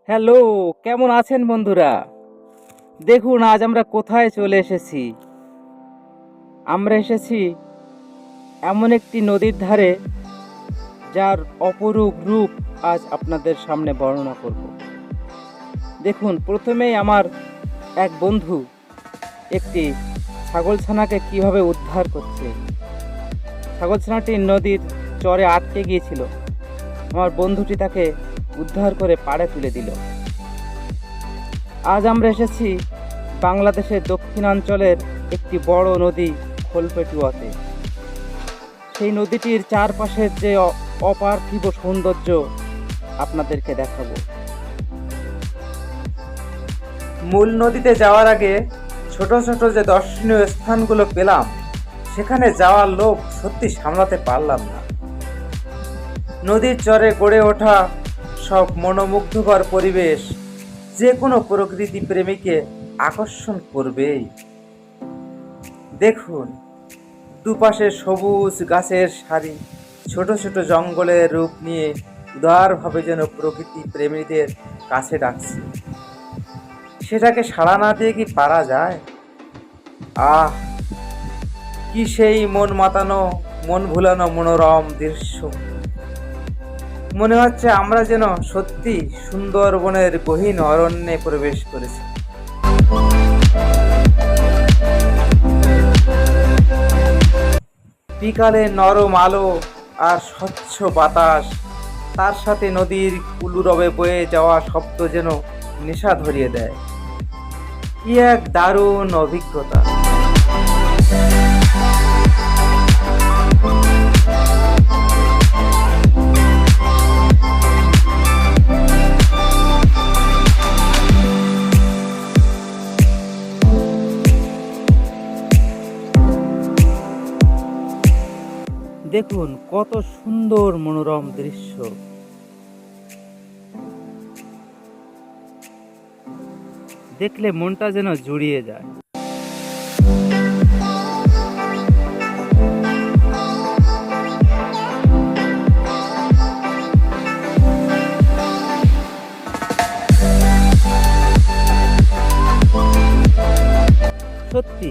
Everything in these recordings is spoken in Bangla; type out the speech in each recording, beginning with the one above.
হ্যালো, কেমন আছেন বন্ধুরা? দেখুন আজ আমরা কোথায় চলে এসেছি। আমরা এসেছি এমন একটি নদীর ধারে, যার অপরূপ রূপ আজ আপনাদের সামনে বর্ণনা করব। দেখুন, প্রথমেই আমার এক বন্ধু একটি ছাগলছানাকে কিভাবে উদ্ধার করছে। ছাগলছানাটি নদীর চরে আটকে গিয়েছিল। আমার বন্ধুটি তাকে উদ্ধার করে পাড়ে তুলে দিল। আজ আমরা এসেছি বাংলাদেশের দক্ষিণাঞ্চলের একটি বড় নদী খোলপেটুয়াতে। সেই নদীটির চারপাশের যে অপার্থিব সৌন্দর্য আপনাদেরকে দেখাবো। মূল নদীতে যাওয়ার আগে ছোট ছোট যে দর্শনীয় স্থানগুলো পেলাম, সেখানে যাওয়ার লোভ সত্যি সামলাতে পারলাম না। নদীর চরে গড়ে ওঠা সব মনোমুগ্ধকর পরিবেশ যে কোনো প্রকৃতি প্রেমীকে আকর্ষণ করবেই। দেখুন, দুপাশে সবুজ গাছের সারি, ছোট ছোট জঙ্গলের রূপ নিয়ে উদারভাবে যেন প্রকৃতি প্রেমীদের কাছে ডাকছে। সেটাকে সাড়া না দিয়ে কি পারা যায়? আহ, কি সেই মন মাতানো, মন ভুলানো মনোরম দৃশ্য! মনে হচ্ছে আমরা যেন সত্যি সুন্দরবনের গহীন অরণ্যে প্রবেশ করেছি। বিকালে নরম আলো আর স্বচ্ছ বাতাস, তার সাথে নদীর কুলুরবে বয়ে যাওয়া শব্দ যেন নেশা ধরিয়ে দেয়। কি এক দারুণ অভিজ্ঞতা! দেখুন কত সুন্দর মনোরম দৃশ্য। দেখলে মনটা যেন জুড়িয়ে যায়। সত্যি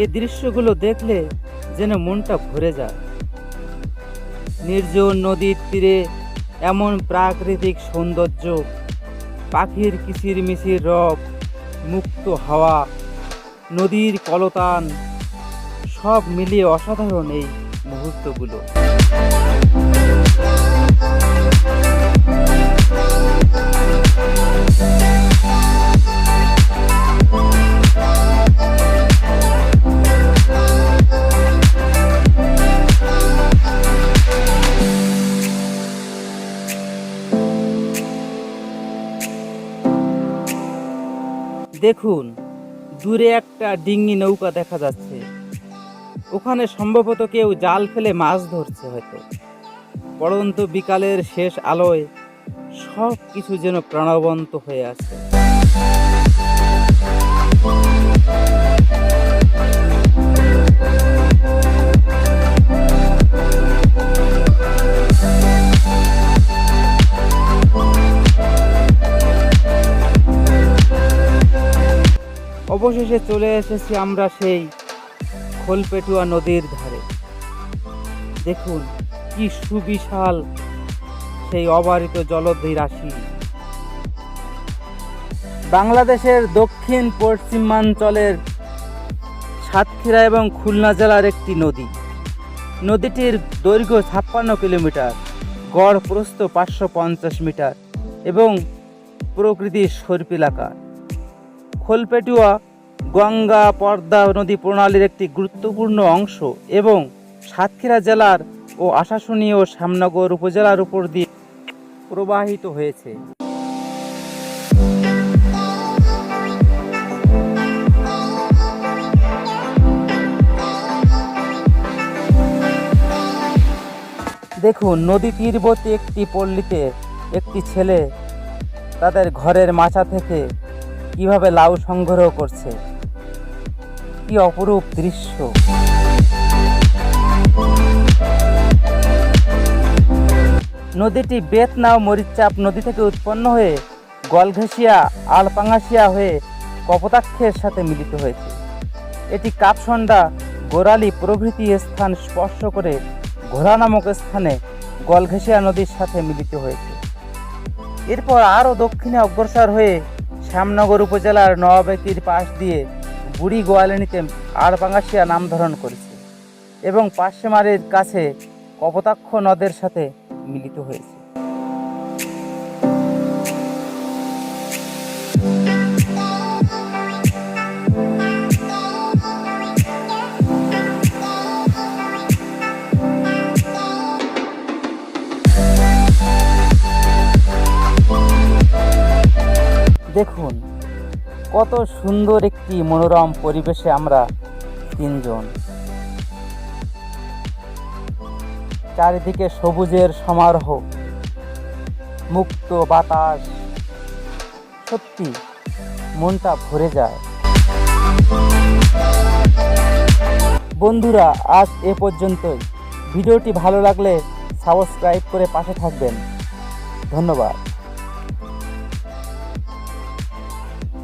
এই দৃশ্যগুলো দেখলে যেন মনটা ভরে যায়। নির্জন নদীর তীরে এমন প্রাকৃতিক সৌন্দর্য, পাখির কিচিরমিচির রব, মুক্ত হাওয়া, নদীর কলতান, সব মিলিয়ে অসাধারণ এই মুহূর্তগুলো। দেখুন, দূরে একটা ডিঙি নৌকা দেখা যাচ্ছে। ওখানে সম্ভবত কেউ জাল ফেলে মাছ ধরছে হয়তো। পড়ন্ত বিকালের শেষ আলোয় সব কিছু যেন প্রাণবন্ত হয়ে আছে। অবশেষে চলে এসেছি আমরা সেই খোলপেটুয়া নদীর ধারে। দেখুন কি সুবিশাল সেই অবারিত জলধি রাশি। বাংলাদেশের দক্ষিণ পশ্চিমাঞ্চলের সাতক্ষীরা এবং খুলনা জেলার একটি নদী। নদীটির দৈর্ঘ্য 56 কিলোমিটার, গড় প্রস্থ 550 মিটার এবং প্রকৃতির সর্পিলাকার। খোলপেটুয়া গঙ্গা পদ্মা নদী প্রণালীর একটি গুরুত্বপূর্ণ অংশ এবং সাতক্ষীরা জেলার ও আশাশুনি ও শ্যামনগর উপজেলার উপর দিয়ে প্রবাহিত হয়েছে। দেখুন, নদী তীরবর্তী একটি পল্লীতে একটি ছেলে তাদের ঘরের মাচা থেকে কিভাবে লাউ সংগ্রহ করছে। কি অপরূপ দৃশ্য! নদীটি বেতনা ও মরিচচাপ নদী থেকে উৎপন্ন হয়ে গলঘেঁষিয়া আলপাঙ্গাশিয়া হয়ে কপোতাক্ষের সাথে মিলিত হয়েছে। এটি কাপসন্ডা, গোরালি প্রভৃতি স্থান স্পর্শ করে ঘোড়া নামক স্থানে গলঘেঁষিয়া নদীর সাথে মিলিত হয়েছে। এরপর আরও দক্ষিণে অগ্রসর হয়ে শ্যামনগর উপজেলার নওয়াবেকির পাশ দিয়ে বুড়ি গোয়ালিনীতে আড়পাঙ্গাশিয়া নাম ধারণ করেছে এবং পাশেমারির কাছে কপোতাক্ষ নদের সাথে মিলিত হয়েছে। দেখুন কত সুন্দর একটি মনোরম পরিবেশে আমরা তিনজন, চারিদিকে সবুজের সমারোহ, মুক্ত বাতাস, সত্যি মনটা ভরে যায়। বন্ধুরা, আজ এ পর্যন্তই। ভিডিওটি ভালো লাগলে সাবস্ক্রাইব করে পাশে থাকবেন। ধন্যবাদ।